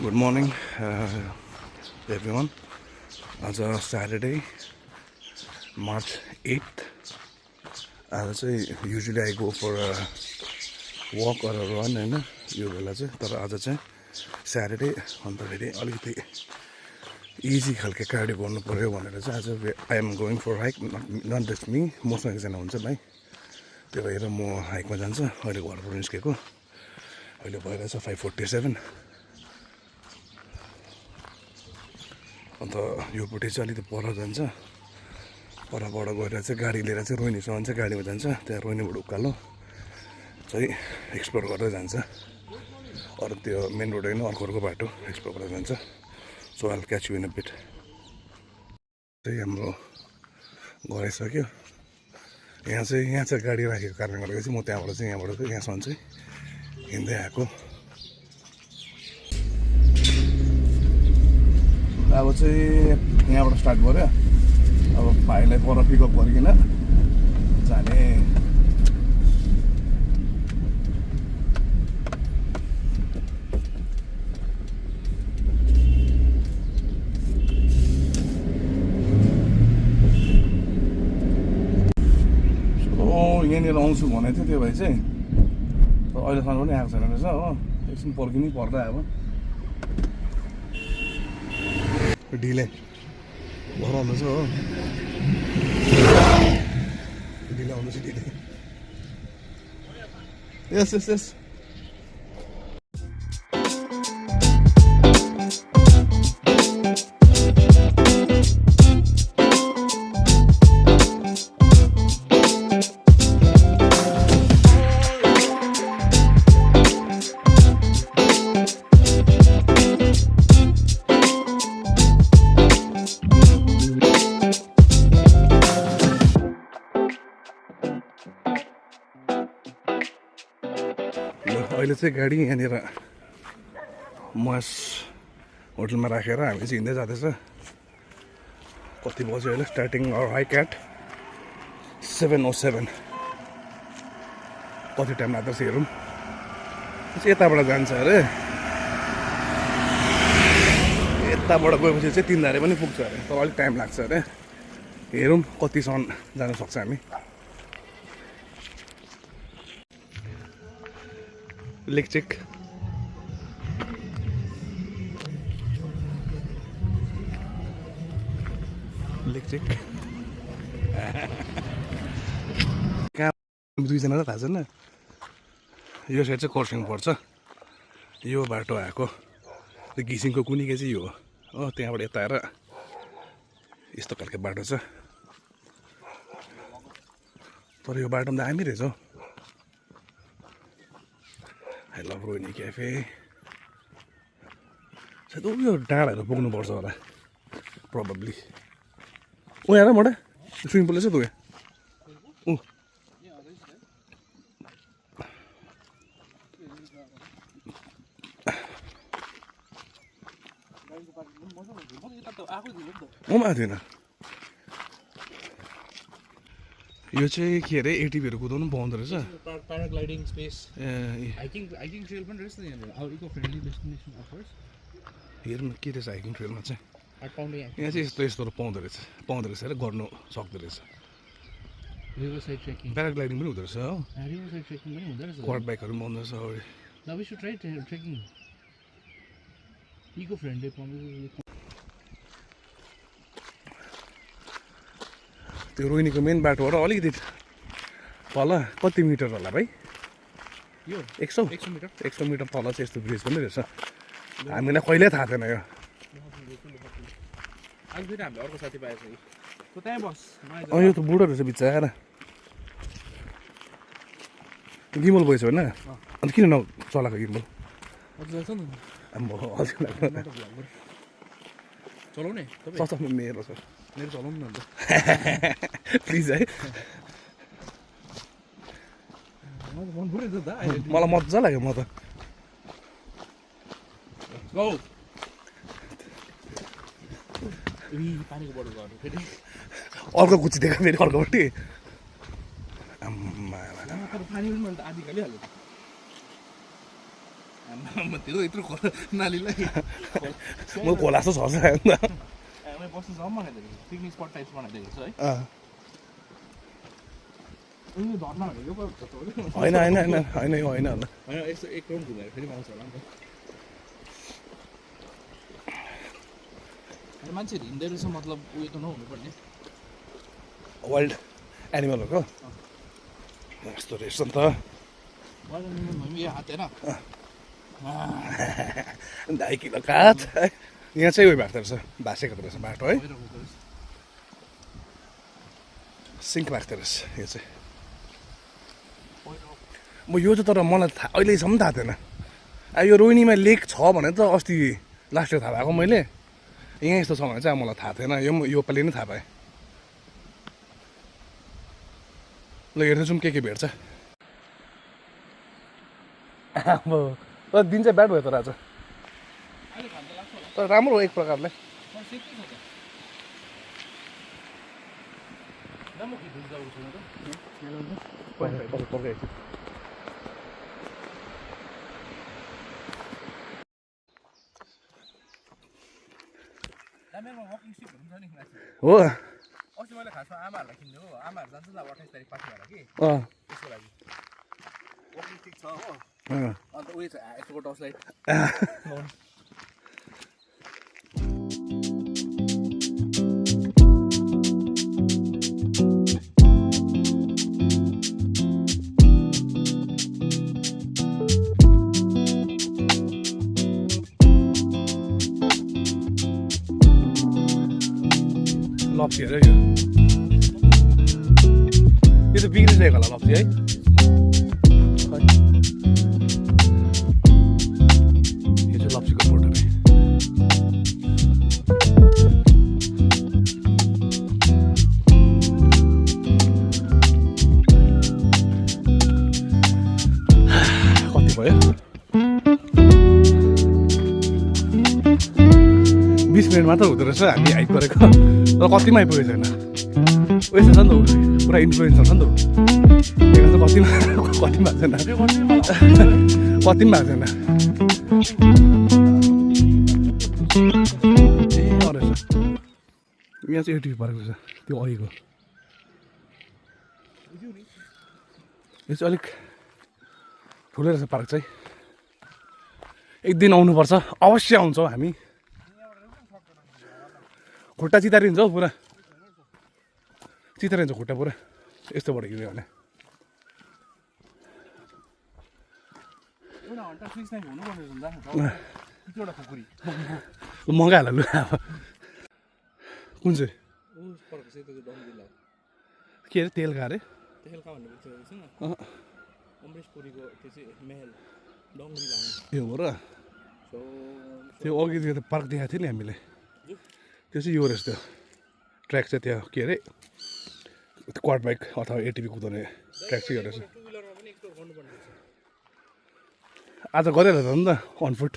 Good morning, everyone. आज Saturday, March 8th. आज चाहिँ usually I go for a walk or a run हैन यो बेला चाहिँ तर आज चाहिँ Saturday अन्तखेरि अलिकति easy खालके कार्डियो गर्नु पर्यो भनेर चाहिँ आज I am going for hike. Not just me, मसँग एकजना हुन्छ भाइ, त्यो भएर म हाइकमा जान्छु। अहिले घरबाट निस्केको, अहिले भइरहेछ 5:47। अन्त योपट्टि चाहिँ अलिकति पर जान्छ, परबाट गएर चाहिँ गाडी लिएर चाहिँ रोहिनीसम्म चाहिँ गाडीमा जान्छ। त्यहाँ रोहिनीबाट उकालो चाहिँ एक्सप्लोर गर्दै जान्छ। अरू त्यो मेन रोड होइन, अर्को बाटो एक्सप्लोर गरेर जान्छ। So I will catch you in a bit. चाहिँ हाम्रो गइसक्यो। यहाँ चाहिँ गाडी राखेको कारणले गर्दा चाहिँ म त्यहाँबाट चाहिँ यहाँसम्म चाहिँ हिँड्दै आएको। अब चाहिँ यहाँबाट स्टार्ट गऱ्यो। अब भाइलाई पर पिकअप गरिकन जाने। यहाँनिर आउँछु भनेको थियो त्यो भाइ चाहिँ, तर अहिलेसम्म पनि आएको छैन रहेछ हो। एकछिन पर्खिनै पर्दा अब ढिले भएर आउँदैछ हो, ढिले आउँदैछ ढिले। यस अहिले चाहिँ गाडी यहाँनिर मस होटलमा राखेर हामी चाहिँ हिँड्दै जाँदैछ। कति बज्यो अहिले? Starting our hike at 7:07। कति टाइम लाग्दैछ हेरौँ। यताबाट जान्छ अरे, यताबाट गएपछि चाहिँ तिनधारे पनि पुग्छ अरे, तर अलिक टाइम लाग्छ अरे। हेरौँ कतिसम्म जानु सक्छ हामी। लेक चेक कहाँ दुईजना त थाहा छैन। यो साइड चाहिँ खरसाङ पर्छ, यो बाटो आएको त्यो घिसिङको कुनीकै चाहिँ यो हो। त्यहाँबाट यता आएर यस्तो खालको बाटो छ, तर यो बाटोमा त दामी रहेछ हौ। I love Rohini cafe. सायद उयो डाँडाहरू पुग्नुपर्छ होला प्रब्ली। ऊ यहाँ र मोटा स्विमिङ पुल रहेछ त ऊ। म आएको थिइनँ। यो चाहिँ के अरे एटिभीहरू कुदाउनु पाउँदो रहेछ। प्याराग्लाइडिङ स्पेस, हाइकिङ ट्रेल पनि रहेछ यहाँनिर। अब इको फ्रेन्डली डेस्टिनेसन अफर्स। हेर्नु के रहेछ हाइकिङ ट्रेलमा चाहिँ। यहाँ चाहिँ यस्तोहरू पाउँदो रहेछ अरे, गर्नु सक्दो रहेछ। रिभर साइड ट्रेकिङ, प्याराग्लाइडिङ पनि हुँदो रहेछ हो। रिभर साइड ट्रेकिङ पनि हुँदो रहेछ। क्वाड बाइकहरू पनि पाउँदो रहेछ। अब we should try trekking, eco friendly promise. त्यो रोहिनीको मेन बाटोबाट अलिकति तल कति मिटर होला भाइ? यो 100 मिटर 100 मिटर तल चाहिँ यस्तो ब्रिज पनि रहेछ। हामीलाई कहिल्यै थाहा थिएन यो। अहिले फेरि हामीले अर्को साथी पाएछ कि त्यहाँ बस। यो त बुढो रहेछ बिचरा। गिमल गएछ होइन? अन्त किन नचलाएको गिमल? चलाउने मेरो छ, मेरो चलाउनु न अन्त प्लिज है। मलाई मजा लाग्यो। म त पानीको बोतल गर्नु फेरि अर्को कुची देखा फेरि अर्कोपट्टि। पानी पनि मैले त आधी खालिहाल्यो। म त्यो यत्रो नालीलाई म खोला जस्तो छ अन्त मैले बस्नु जाउँ बनाइदिएको छु पिकनिक स्पट टाइप्स बनाइदिएको छु है धर्ना भनेको होइन होइन होइन होइन यो होइन होला होइन यस्तो एक राउन्ड घुमेर फेरि पाउँछ होला नि त मान्छेहरू हिँड्दै रहेछ मतलब उयो त नहुनुपर्ने वाइल्ड एनिमलहरूको यस्तो रहेछ नि त यो हात हेर 2 किलो काठ है यहाँ चाहिँ उयो भएको रहेछ भाँसेको रहेछ बाटो है सिङ्क भएको रहेछ यो चाहिँ म यो चाहिँ तर मलाई थाहा अहिलेसम्म थाहा थिएन यो रोहिणीमा लेक छ भने त अस्ति लास्ट इयर थाहा भएको मैले यहाँ यस्तो छ भने चाहिँ मलाई थाहा थिएन यो पालि नै थाहा पाएँ ल हेर्दै जाउँ के भेट्छ अब तर दिन चाहिँ ब्याड भयो त आज तर राम्रो हो एक प्रकारले हो अस्ति मैले खासमा आमाहरूलाई किन्ने हो आमाहरू जान्छ नि अब 28 तारिक पार्टी भएर कि त्यसको लागि वकिङ स्टिक छ हो अन्त उयो छ यसको टर्च लाइट लप्सी हेर यो त बिग्रिसकेको होला लप्सी है यो चाहिँ लप्सीको फोटो रे कति भयो 20 मिनट मात्र हुँदो रहेछ हामी हाइक गरेको तर कतिमा आइपुगेको छैन उयस छ नि त पुरा इन्फ्लुएन्सर छ नि त त्यही त कतिमा भएको छैन कतिमा भएको छैन ए रहेछ यहाँ चाहिँ एटिभी परेको छ त्यो अघिको यो चाहिँ अलिक ठुलै रहेछ पार्क चाहिँ एक दिन आउनुपर्छ अवश्य आउँछौँ हामी खुट्टा चितारिन्छ हौ पुरा चितारिन्छ खुट्टा पुरा यस्तोबाट हिँड्यो भने मगाइहाल लु अब कुन चाहिँ के अरे तेलका अरे यो हो र त्यो अघि त्यो पार्क देखाएको थियो नि हामीले त्यो चाहिँ यो रहेछ त्यो ट्र्याक चाहिँ त्यो के अरे क्वाड बाइक अथवा एटिभी कुदाउने ट्र्याक चाहिँ यो रहेछ आज गरेर त नि त अन फुट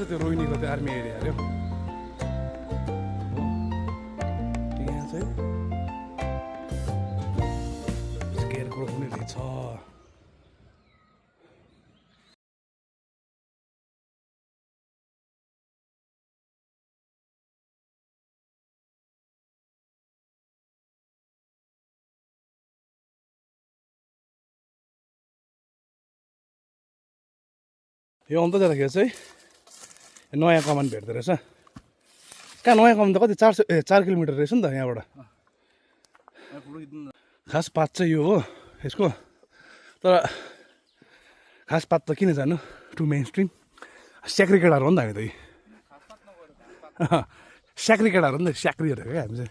त्यो रोहिणीको त्यो आर्मी एरिया अरे यहाँ चाहिँ स्केयरक्रो पनि रहेछ यो आउँदा जाँदाखेरि चाहिँ नयाँ कमान भेट्दो रहेछ कहाँ नयाँ कमान त कति 4 किलोमिटर रहेछ नि त यहाँबाट खास पात चाहिँ यो हो यसको तर खास पात त किन जानु टु मेन स्ट्रिम सेक्रेट केटाहरू हो नि त हामी त स्याक्री केटाहरू नि त स्याक्रीहरू क्या हामी चाहिँ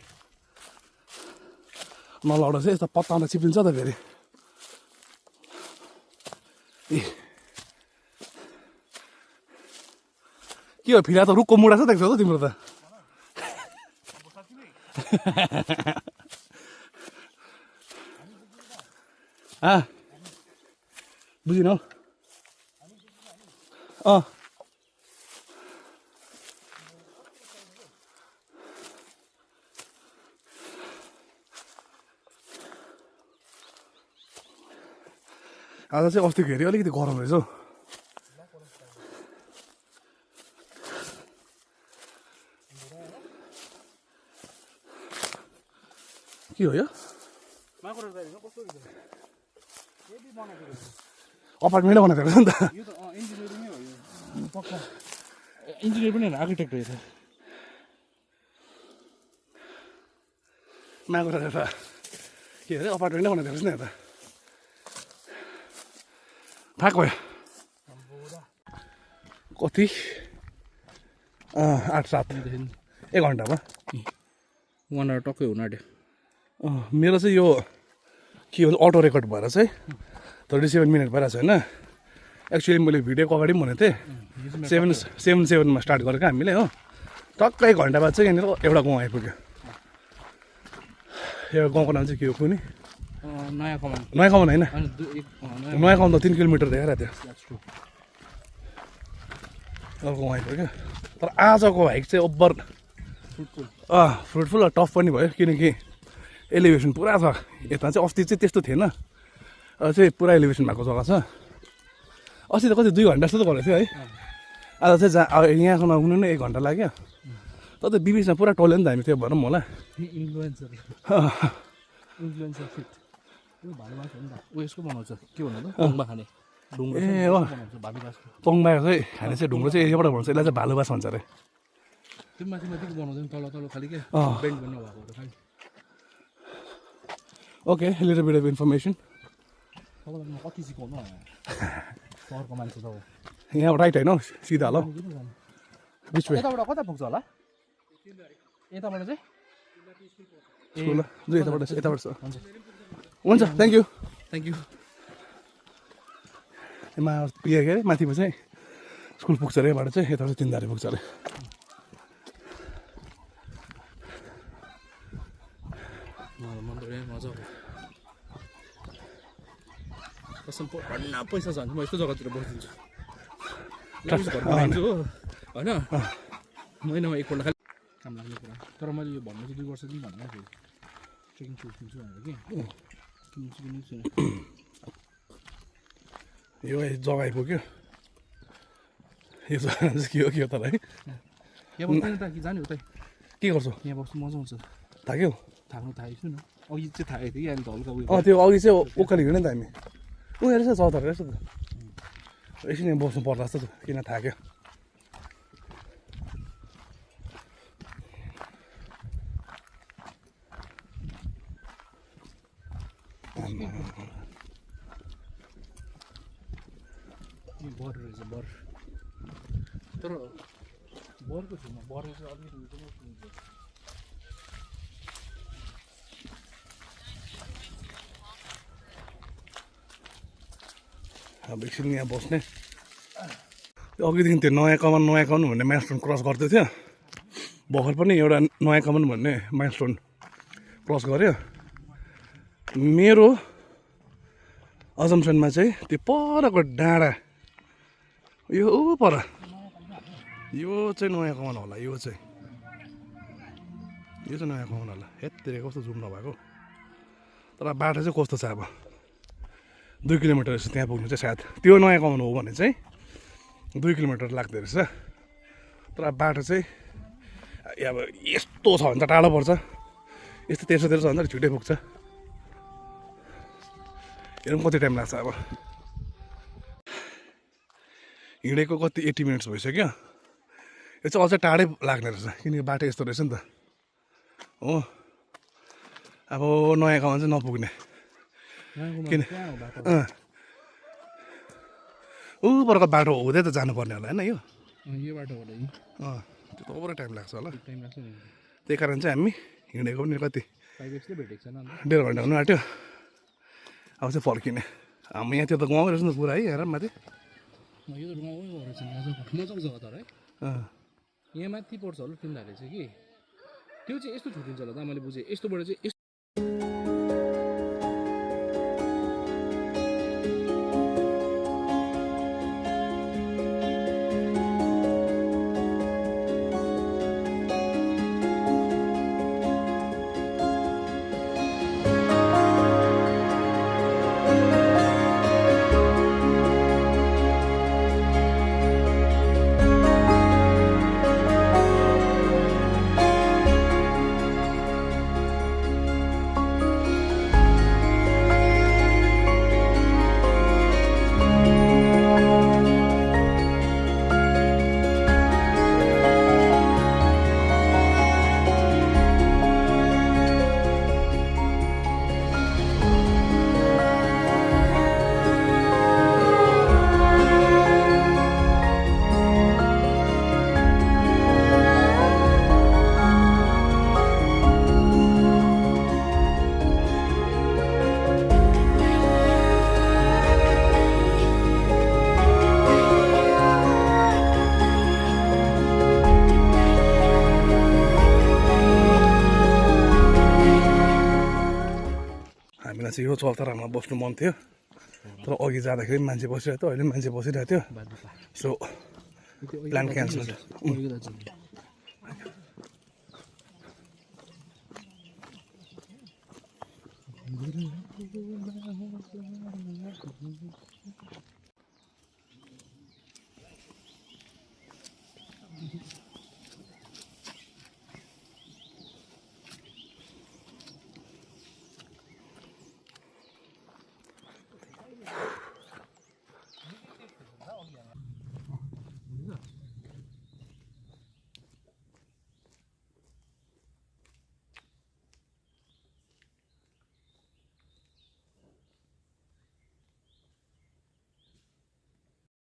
नलाउँदा चाहिँ यस्तो पत्ताउँदा चिप्लिन्छ त फेरि ए के हो फिला त रुखको मुढा छ देख्छौ त तिम्रो त बुझिनौ आज चाहिँ अस्ति हेरी अलिकति गरम रहेछ हौ के हो यो अपार्टमेन्टै बनाएको रहेछ नि त इन्जिनियर पनि आर्किटेक्ट हो यो त मागो त के अरे अपार्टमेन्टै बनाएको रहेछ नि यता थाक भयो कति 8-7 1 घन्टा भयो 1 आवर टक्कै हुनु आँट्यो मेरो चाहिँ यो के भन्छ अटो रेकर्ड भएर चाहिँ 37 मिनट भइरहेको छ होइन एक्चुअली मैले भिडियोको अगाडि पनि भनेको थिएँ 7:07 स्टार्ट गरेको हामीले हो टक्कै 1 घन्टा बाद चाहिँ यहाँनिर एउटा गाउँ आइपुग्यो यो गाउँको नाम चाहिँ के हो कुनै नयाँ कमान होइन नयाँ कमान त 3 किलोमिटर देखाइरहेको थियो गाउँ आइपुग्यो तर आजको हाइक चाहिँ ओभर फ्रुटफुल र टफ पनि भयो किनकि एलिभेसन पुरा छ यता चाहिँ अस्ति चाहिँ त्यस्तो थिएन चाहिँ पुरा एलिभेसन भएको जग्गा छ अस्ति त कति 2 घन्टा जस्तो त गरेको थियो है आज चाहिँ यहाँसम्म आउनु नै 1 घन्टा लाग्यो तर त बिबिचमा पुरा टल्यो नि त हामी त्यो भनौँ होला इन्फ्लुएन्सर फिट यो भालुबास हो नि त यसको बनाउँछ के भन्नु त टुङमा खाने ढुङ्गा ए हो भालुबासको पङमा चाहिँ खाने चाहिँ ढुङ्ग्रो चाहिँ यहाँबाट भन्छ यसलाई चाहिँ भालुबास भन्छ अरे त्यो माथि बनाउँछ तल खालि के बेन्ड गर्नु भएको खालि okay little beet of information तपाईँलाई म कति सिकाउनु सहरको मान्छे त हो यहाँ राइट होइन सिधा ल बिचमा यताबाट कता पुग्छ होला यताबाट चाहिँ स्कुल ल यताबाट छ हुन्छ थ्याङ्क यू के अरे माथिमा चाहिँ स्कुल पुग्छ अरे यहाँबाट चाहिँ यताबाट 3 धारे पुग्छ अरे पैसा छ भने म यस्तो जग्गातिर बसिदिन्छु हो होइन महिनामा एकपल्ट खालि काम लाग्ने कुरा तर मैले यो भन्नु चाहिँ 2 वर्ष दिन भन्नु थियो ट्रेकिङ सुज किन्छु भनेर कि किन्छु यो जग्गा आइपुग्यो यो जग्गा चाहिँ के हो तर है यहाँ बस्नु त कि जाने उतै के गर्छौ यहाँ बस्नु मजा आउँछ थाक्यो थाकेको छु न अघि चाहिँ थाकेको थियो कि अहिले त हल्का उयो त्यो अघि चाहिँ उकाली हिँड्यो नि त हामी उनीहरू चाहिँ चौतार रहेछ त एकछिन यहाँ बस्नु पर्ला जस्तो किन थाक्यो बर रहेछ बर तर बरको छेउमा बर चाहिँ अलिकति अब एकछिन यहाँ बस्ने अघिदेखि त्यो नयाँ कमान भन्ने माइलस्टोन क्रस गर्दै थियो भर्खर पनि एउटा नयाँ कमान भन्ने माइलस्टोन क्रस गऱ्यो मेरो अजम्सनमा चाहिँ त्यो परको डाँडा यो पर यो चाहिँ नयाँ कमान होला यो चाहिँ नयाँ कमान होला हेत्तेरे कस्तो जुम नभएको तर बाटो चाहिँ कस्तो छ अब 2 किलोमिटर रहेछ त्यहाँ पुग्नु चाहिँ सायद त्यो नयाँ कमान हो भने चाहिँ 2 किलोमिटर लाग्दो रहेछ तर बाटो चाहिँ अब यस्तो छ भने त टाढो पर्छ यस्तो तेर्सो छ भने त छिटै पुग्छ हेरौँ कति टाइम लाग्छ अब हिँडेको कति 80 मिनट्स भइसक्यो यो चाहिँ अझै टाढै लाग्ने रहेछ किनकि बाटो यस्तो रहेछ नि त हो अब नयाँ कमान चाहिँ नपुग्ने किन ऊपरको बाटो हुँदै त जानुपर्ने होला होइन यो बाटो होला त्यो त ओभर टाइम लाग्छ होला टाइम लाग्छ नि त्यही कारण चाहिँ हामी हिँडेको पनि कति 5x ले भेटेको छैन अन्त 1.5 घन्टा हुनु आँट्यो अब चाहिँ फर्किने हामी यहाँ त्यो त गाउँमै रहेछ नि त पुरा है हेर माथि यो त गाउँमै रहेछ मजाको जग्गा तर है यहाँ माथि पर्छ होला तिनीहरूले चाहिँ कि त्यो चाहिँ यस्तो छुटिन्छ होला त मैले बुझेँ यस्तोबाट चाहिँ यस्तो हामीलाई चाहिँ यो चौतारामा बस्नु मन थियो तर अघि जाँदाखेरि मान्छे बसिरहेको थियो अहिले मान्छे बसिरहेको थियो सो प्लान क्यान्सल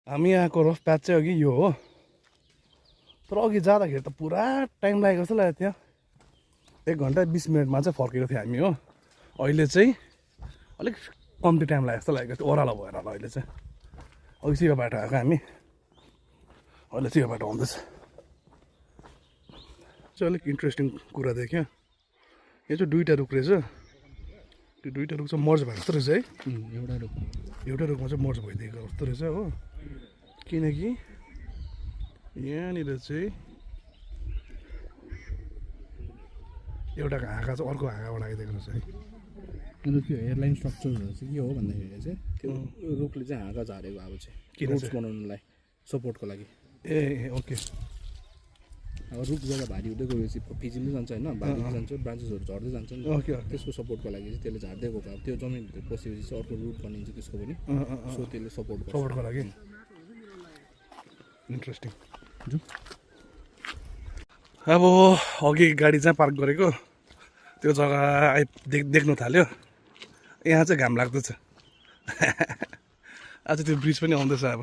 हामी यहाँको रफ प्याच चाहिँ अघि यो हो तर अघि जाँदाखेरि त पुरा टाइम लागेको जस्तो लागेको थियो 1 घन्टा 20 मिनटमा चाहिँ फर्केको थियो हामी हो अहिले चाहिँ अलिक कम्ती टाइम लागेको जस्तो लागेको थियो ओह्रालो भएर होला अहिले चाहिँ अघि चाहिँ यो बाटो आएको हामी अहिले चाहिँ यो बाटो आउँदैछ चाहिँ अलिक इन्ट्रेस्टिङ कुरा देख्यो यो चाहिँ 2टा रुख रहेछ त्यो 2टा रुख चाहिँ मर्ज भएको जस्तो रहेछ है एउटा रुखमा चाहिँ मर्ज भइदिएको जस्तो रहेछ हो किनकि यहाँनिर चाहिँ एउटाको हाँगा चाहिँ अर्को हाँगाबाट आइदिएको रहेछ है अन्त त्यो एयरलाइन स्ट्रक्चरहरू चाहिँ के हो भन्दाखेरि चाहिँ त्यो रुखले चाहिँ हाँगा झारेको अब चाहिँ किन रोड्स बनाउनुलाई सपोर्टको लागि ए ओके अब रुख जब भारी हुँदै गएपछि फिजिँदै जान्छ होइन भारी जान्छ ब्रान्चेसहरू झर्दै जान्छ नि ओके त्यसको सपोर्टको लागि चाहिँ त्यसले झार्दै गएको अब त्यो जमिनभित्र पसेपछि चाहिँ अर्को रुट बनिन्छ त्यसको पनि सो त्यसले सपोर्टको लागि इन्ट्रेस्टिङ अब अघि गाडी चाहिँ पार्क गरेको त्यो जग्गा देख्नु थाल्यो यहाँ चाहिँ घाम लाग्दैछ आज त्यो ब्रिज पनि आउँदैछ अब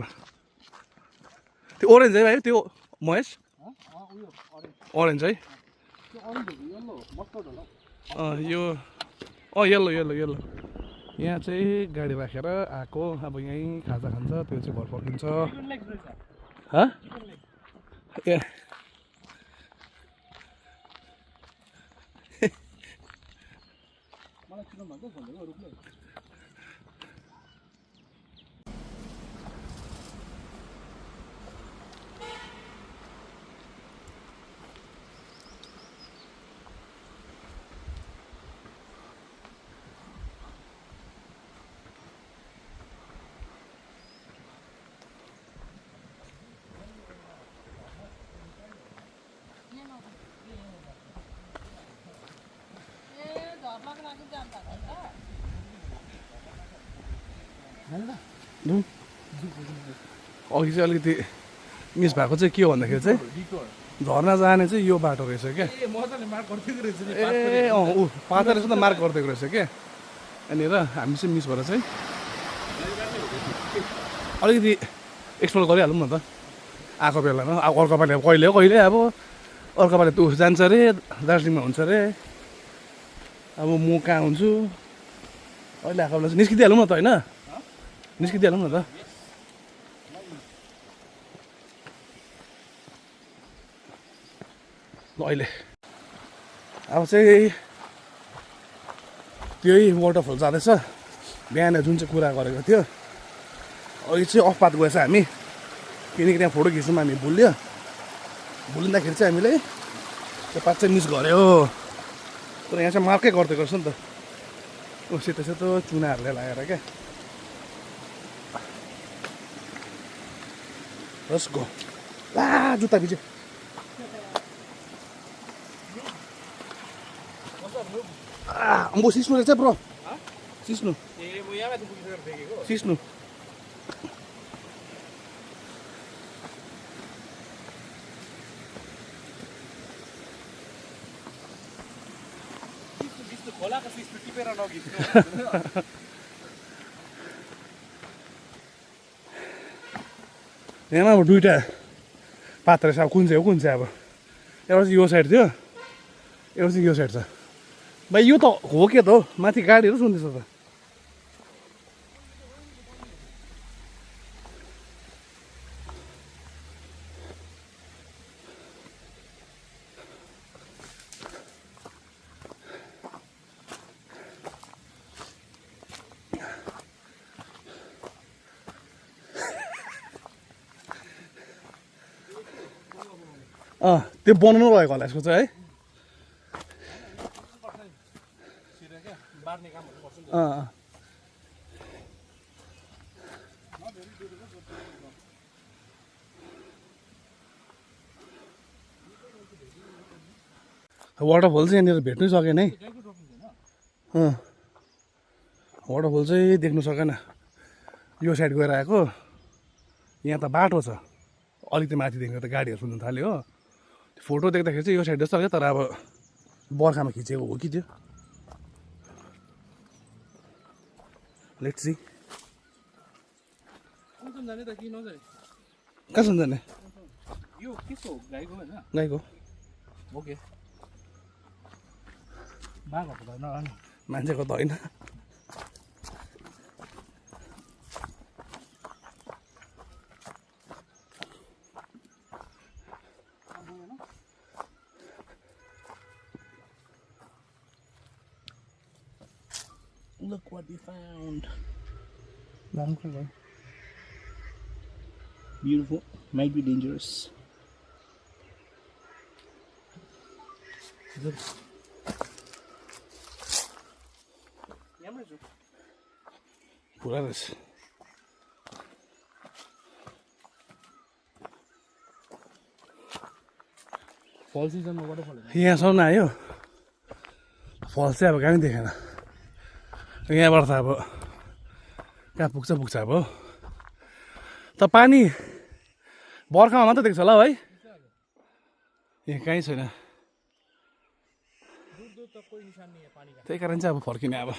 त्यो ओरेन्ज है भाइ त्यो महेश ओरेन्ज है यो येल्लो येल्लो येल्लो यहाँ चाहिँ गाडी राखेर आएको अब यहीँ खाजा खान्छ त्यो चाहिँ घर फर्किन्छ ए अघि चाहिँ अलिकति मिस भएको चाहिँ के हो भन्दाखेरि चाहिँ झर्ना जाने चाहिँ यो बाटो रहेछ क्या ए ऊ पाता रहेछ त मार्क गरिदिएको रहेछ क्या यहाँनिर हामी चाहिँ मिस भएर चाहिँ अलिकति एक्सप्लोर गरिहालौँ न त आएको बेलामा अब अर्को पालि अब कहिले हो कहिले अब अर्को पालि त उस जान्छ अरे दार्जिलिङमा हुन्छ अरे अब म कहाँ हुन्छु अहिले आएको बेला चाहिँ निस्किदिइहालौँ न त होइन निस्किदिइहालौँ न त अहिले अब चाहिँ त्यही वाटरफल जाँदैछ बिहान जुन चाहिँ कुरा गरेको थियो अहिले चाहिँ अफ पात गएछ हामी किनकि त्यहाँ फोटो खिच्नुमा हामी भुलिँदाखेरि चाहिँ हामीले त्यो पात चाहिँ मिस गऱ्यो तर यहाँ चाहिँ मार्कै गरिदिएको रहेछ नि त सेतो सेतो चुनाहरूले लगाएर क्या रसको ला जुत्ता भिज्यो अम्बो सिस्नु रहेछ ब्रो सिस्नु सिस्नु यहाँ अब दुइटा पात्र रहेछ अब कुन चाहिँ हो कुन चाहिँ अब एउटा चाहिँ यो साइड थियो एउटा चाहिँ यो साइड छ भाइ यो त हो के त हो माथि गाडीहरू सुन्दैछ त त्यो बनाउनु रहेको होला यसको चाहिँ है वाटरफल चाहिँ यहाँनिर भेट्नै सकेन है वाटरफल चाहिँ देख्नु सकेन यो साइड गएर आएको यहाँ त बाटो छ अलिकति माथिदेखि त गाडीहरू सुन्नु थाल्यो हो फोटो देख्दाखेरि चाहिँ यो साइड जस्तो लाग्यो तर अब बर्खामा खिचेको हो कि त्यो लेट्स सी कहाँसम्म जाने यो के हो गाईको होइन गाईको ओके बाघहरूको त नराम्रो मान्छेको त होइन Look what we found. Beautiful, might be dangerous. पुरा रहेछ फल सिजनमा वाटरफल यहाँसम्म आयो फल चाहिँ अब कहाँ पनि देखेन यहाँबाट त अब कहाँ पुग्छ अब त पानी बर्खामा मात्रै देख्छ होला है यहाँ कहीँ छैन त्यही कारण चाहिँ अब फर्किने अब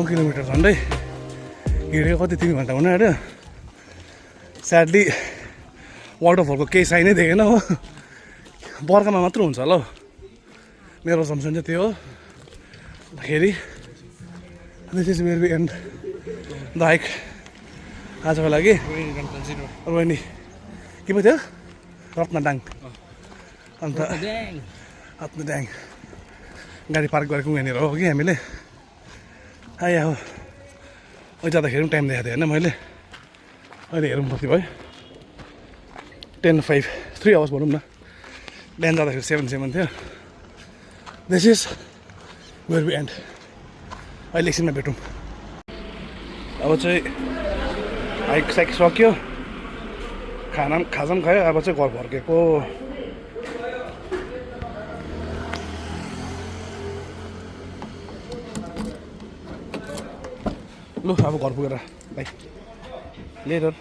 किलोमिटर झन्डै हिँडेको कति 3 घन्टा हुन आँट्यो स्याडली वाटरफलको केही साइनै देखेन हो बर्खामा मात्र हुन्छ होला हौ मेरो सम्झन चाहिँ त्यो हो खेरि this is where we end the hike आजको लागि रोहिणी के पो थियो रत्नडाङ अन्त रत्नडाङ गाडी पार्क गरेको यहाँनिर हो कि हामीले आया हो अहिले जाँदाखेरि पनि टाइम देखाएको थिएँ होइन मैले अहिले हेरौँ कति भयो 10:05 3 आवर्स भनौँ न बिहान जाँदाखेरि 7 थियो this is where we end अहिले एकछिनमा भेटौँ अब चाहिँ हाइक साइक सक्यो खाजा पनि खायो अब चाहिँ घर फर्केको लु अब घर पुगेर बाई लेटर